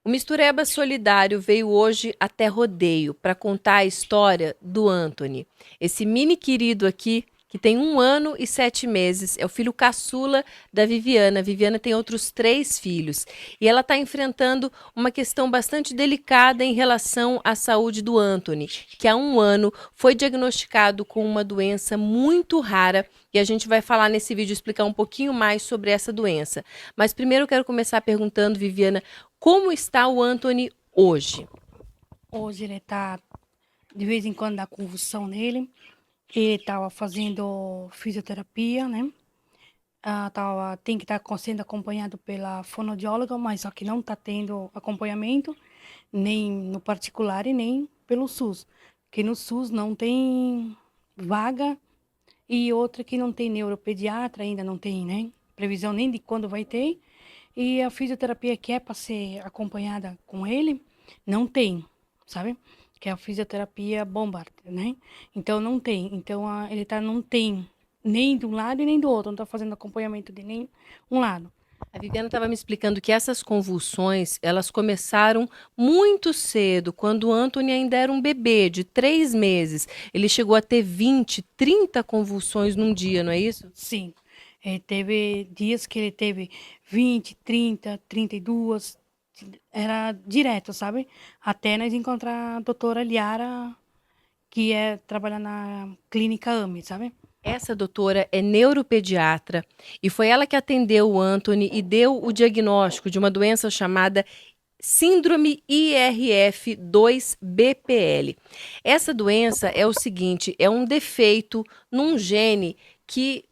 O Mistureba Solidário veio hoje até Rodeio para contar a história do Anthony. Esse mini querido aqui, que tem 1 ano e 7 meses, é o filho caçula da Viviana. A Viviana tem outros 3 filhos. E ela está enfrentando uma questão bastante delicada em relação à saúde do Anthony, que há 1 ano foi diagnosticado com uma doença muito rara. E a gente vai falar nesse vídeo, explicar um pouquinho mais sobre essa doença. Mas primeiro eu quero começar perguntando, Viviana, como está o Anthony hoje? Hoje ele tá, de vez em quando dá convulsão nele. Ele estava fazendo fisioterapia, né? Tem que estar sendo acompanhado pela fonoaudióloga, mas só que não está tendo acompanhamento, nem no particular e nem pelo SUS. Porque no SUS não tem vaga e outra que não tem neuropediatra, ainda não tem, né? Previsão nem de quando vai ter. E a fisioterapia que é para ser acompanhada com ele, não tem, sabe? Que é a fisioterapia Bombard, né? Então não tem. Então não tem nem de um lado e nem do outro. Não está fazendo acompanhamento de nem um lado. A Viviana estava me explicando que essas convulsões, elas começaram muito cedo, quando o Anthony ainda era um bebê de 3 meses. Ele chegou a ter 20, 30 convulsões num dia, não é isso? Sim. Teve dias que ele teve 20, 30, 32, era direto, sabe? Até nós encontrar a doutora Liara, que trabalha na clínica AME, sabe? Essa doutora é neuropediatra e foi ela que atendeu o Anthony e deu o diagnóstico de uma doença chamada Síndrome IRF2-BPL. Essa doença é o seguinte, é um defeito num gene que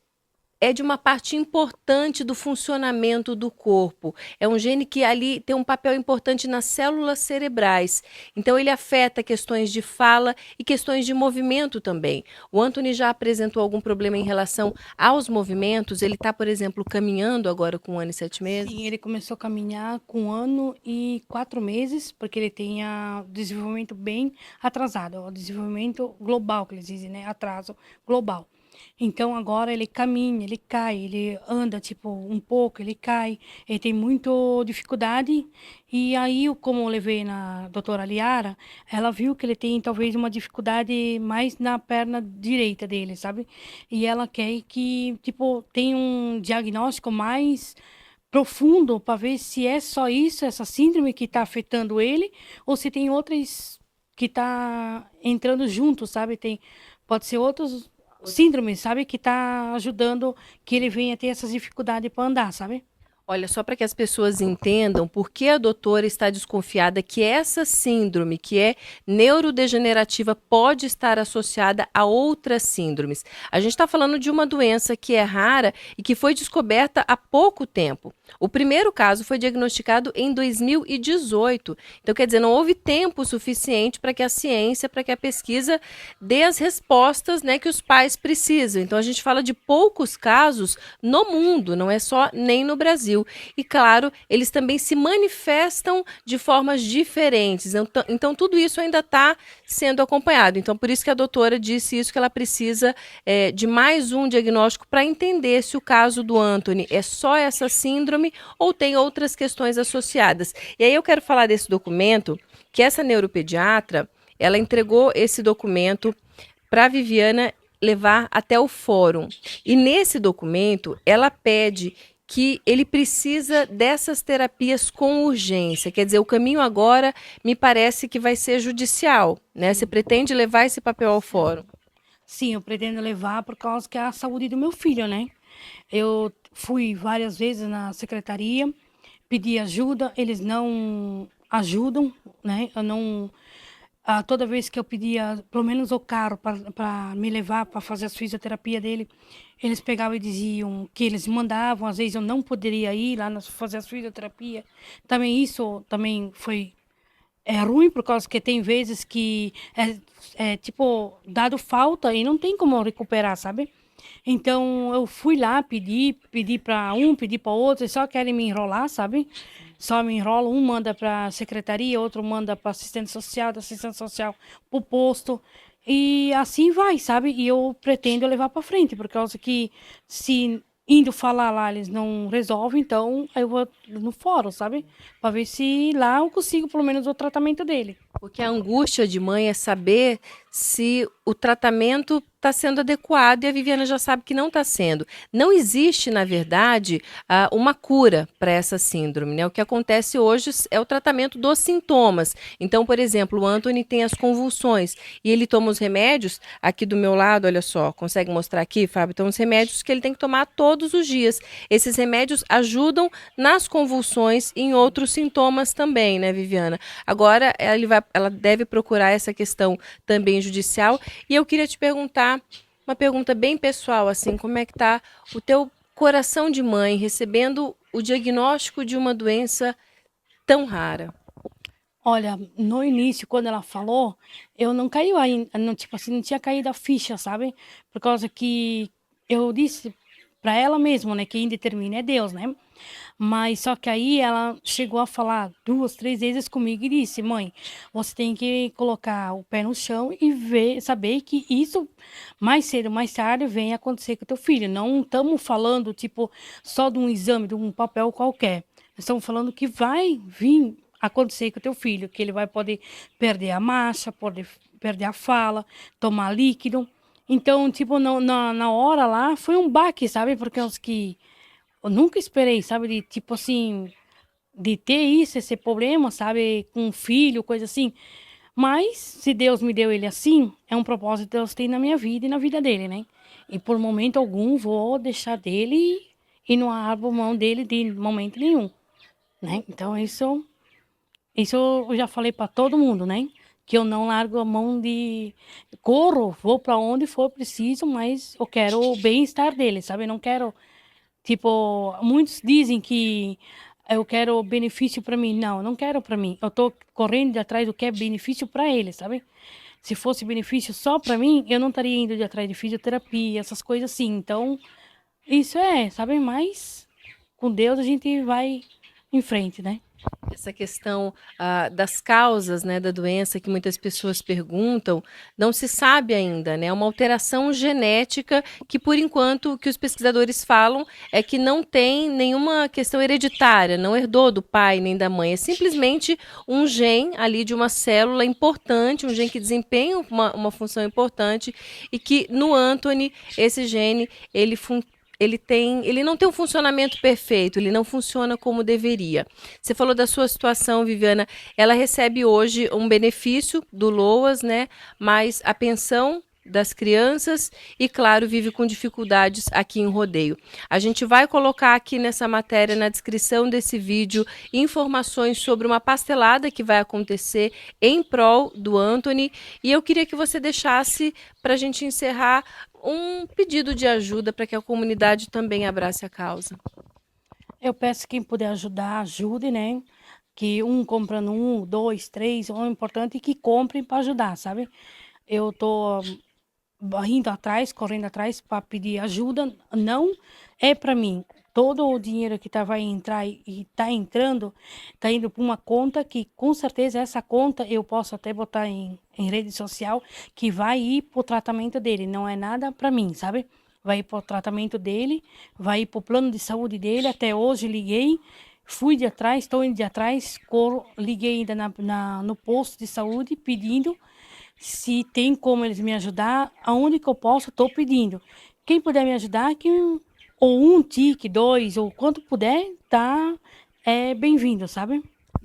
é de uma parte importante do funcionamento do corpo. É um gene que ali tem um papel importante nas células cerebrais. Então, ele afeta questões de fala e questões de movimento também. O Anthony já apresentou algum problema em relação aos movimentos? Ele está, por exemplo, caminhando agora com 1 ano e 7 meses? Sim, ele começou a caminhar com 1 ano e 4 meses, porque ele tem desenvolvimento bem atrasado, o desenvolvimento global, que eles dizem, né? Atraso global. Então agora ele caminha, ele cai, ele anda tipo um pouco, ele cai, ele tem muita dificuldade. E aí, como eu levei na doutora Liara, ela viu que ele tem talvez uma dificuldade mais na perna direita dele, sabe? E ela quer que tipo tenha um diagnóstico mais profundo para ver se é só isso, essa síndrome que está afetando ele, ou se tem outras que está entrando junto, sabe? Pode ser outros síndromes, sabe? Que está ajudando que ele venha ter essas dificuldades para andar, sabe? Olha, só para que as pessoas entendam por que a doutora está desconfiada que essa síndrome, que é neurodegenerativa, pode estar associada a outras síndromes. A gente está falando de uma doença que é rara e que foi descoberta há pouco tempo. O primeiro caso foi diagnosticado em 2018. Então, quer dizer, não houve tempo suficiente para que a ciência, para que a pesquisa dê as respostas, né, que os pais precisam. Então, a gente fala de poucos casos no mundo, não é só nem no Brasil. E, claro, eles também se manifestam de formas diferentes. Então tudo isso ainda está sendo acompanhado. Então, por isso que a doutora disse isso, que ela precisa de mais um diagnóstico para entender se o caso do Anthony é só essa síndrome ou tem outras questões associadas. E aí eu quero falar desse documento, que essa neuropediatra, ela entregou esse documento para a Viviana levar até o fórum. E nesse documento, ela pede que ele precisa dessas terapias com urgência. Quer dizer, o caminho agora me parece que vai ser judicial, né? Você pretende levar esse papel ao fórum? Sim, eu pretendo levar por causa que é a saúde do meu filho, né? Eu fui várias vezes na secretaria, pedi ajuda, eles não ajudam, né? Eu não toda vez que eu pedia, pelo menos o carro para me levar para fazer a fisioterapia dele, eles pegavam e diziam que eles mandavam, às vezes eu não poderia ir lá fazer a fisioterapia. Também isso também foi ruim, por causa que tem vezes que tipo, dado falta e não tem como recuperar, sabe? Então eu fui lá, pedi para um, pedi para outro, e só querem me enrolar, sabe? Só me enrolam, um manda para secretaria, outro manda para assistente social, da assistente social para o posto. E assim vai, sabe? E eu pretendo levar para frente, por causa que se indo falar lá, eles não resolvem, então aí eu vou no fórum, sabe? Pra ver se lá eu consigo pelo menos o tratamento dele. Porque a angústia de mãe é saber se o tratamento está sendo adequado e a Viviana já sabe que não está sendo. Não existe, na verdade, uma cura para essa síndrome, né? O que acontece hoje é o tratamento dos sintomas. Então, por exemplo, o Anthony tem as convulsões e ele toma os remédios, aqui do meu lado, olha só, consegue mostrar aqui, Fábio? Então, os remédios que ele tem que tomar todos os dias. Esses remédios ajudam nas convulsões e em outros sintomas também, né, Viviana? Agora, ela deve procurar essa questão também judicial. E eu queria te perguntar, uma pergunta bem pessoal, assim, como é que tá o teu coração de mãe recebendo o diagnóstico de uma doença tão rara? Olha, no início, quando ela falou, eu não caiu ainda, não, tipo assim, não tinha caído a ficha, sabe? Por causa que eu disse pra ela mesma, né, que quem determina é Deus, né? Mas só que aí ela chegou a falar 2, 3 vezes comigo e disse: "Mãe, você tem que colocar o pé no chão e ver, saber que isso mais cedo ou mais tarde vem acontecer com o teu filho. Não estamos falando tipo só de um exame, de um papel qualquer. Estamos falando que vai vir acontecer com o teu filho, que ele vai poder perder a marcha, poder perder a fala, tomar líquido. Então, tipo, na hora lá foi um baque, sabe? Porque os que eu nunca esperei, sabe, de tipo assim, de ter isso, esse problema, sabe, com um filho, coisa assim. Mas se Deus me deu ele assim, é um propósito que Deus tem na minha vida e na vida dele, né? E por momento algum vou deixar dele e não abro mão dele de momento nenhum, né? Então isso eu já falei para todo mundo, né? Que eu não largo a mão de corro, vou para onde for preciso, mas eu quero o bem-estar dele, sabe? Eu não quero. Tipo, muitos dizem que eu quero benefício para mim. Não, eu não quero para mim. Eu tô correndo atrás do que é benefício para ele, sabe? Se fosse benefício só para mim, eu não estaria indo de atrás de fisioterapia, essas coisas assim. Então, isso é, sabe? Mas com Deus a gente vai em frente, né? Essa questão das causas, né, da doença que muitas pessoas perguntam, não se sabe ainda, né? É uma alteração genética que, por enquanto, o que os pesquisadores falam é que não tem nenhuma questão hereditária, não herdou do pai nem da mãe. É simplesmente um gene ali de uma célula importante, um gene que desempenha uma função importante e que no Anthony, esse gene, ele não tem um funcionamento perfeito, ele não funciona como deveria. Você falou da sua situação, Viviana. Ela recebe hoje um benefício do LOAS, né? Mas a pensão das crianças e, claro, vive com dificuldades aqui em Rodeio. A gente vai colocar aqui nessa matéria, na descrição desse vídeo, informações sobre uma pastelada que vai acontecer em prol do Anthony. E eu queria que você deixasse, para a gente encerrar, um pedido de ajuda para que a comunidade também abrace a causa. Eu peço quem puder ajudar, ajude, né? Que um comprando um, dois, três, o importante é que comprem para ajudar, sabe? Eu tô indo atrás, correndo atrás para pedir ajuda. Não é para mim. Todo o dinheiro que vai entrar e está entrando, está indo para uma conta que, com certeza, essa conta eu posso até botar em rede social, que vai ir para o tratamento dele. Não é nada para mim, sabe? Vai ir para o tratamento dele, vai ir para o plano de saúde dele. Até hoje liguei, fui de atrás, estou indo de atrás, liguei ainda no posto de saúde pedindo se tem como eles me ajudar, aonde que eu posso, estou pedindo. Quem puder me ajudar, ou um tique, dois, ou quanto puder, tá bem-vindo, sabe?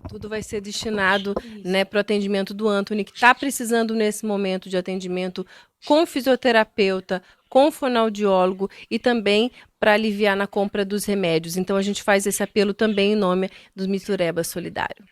Tudo vai ser destinado, né, para o atendimento do Anthony, que está precisando nesse momento de atendimento com fisioterapeuta, com fonoaudiólogo e também para aliviar na compra dos remédios. Então a gente faz esse apelo também em nome do Mitureba Solidário.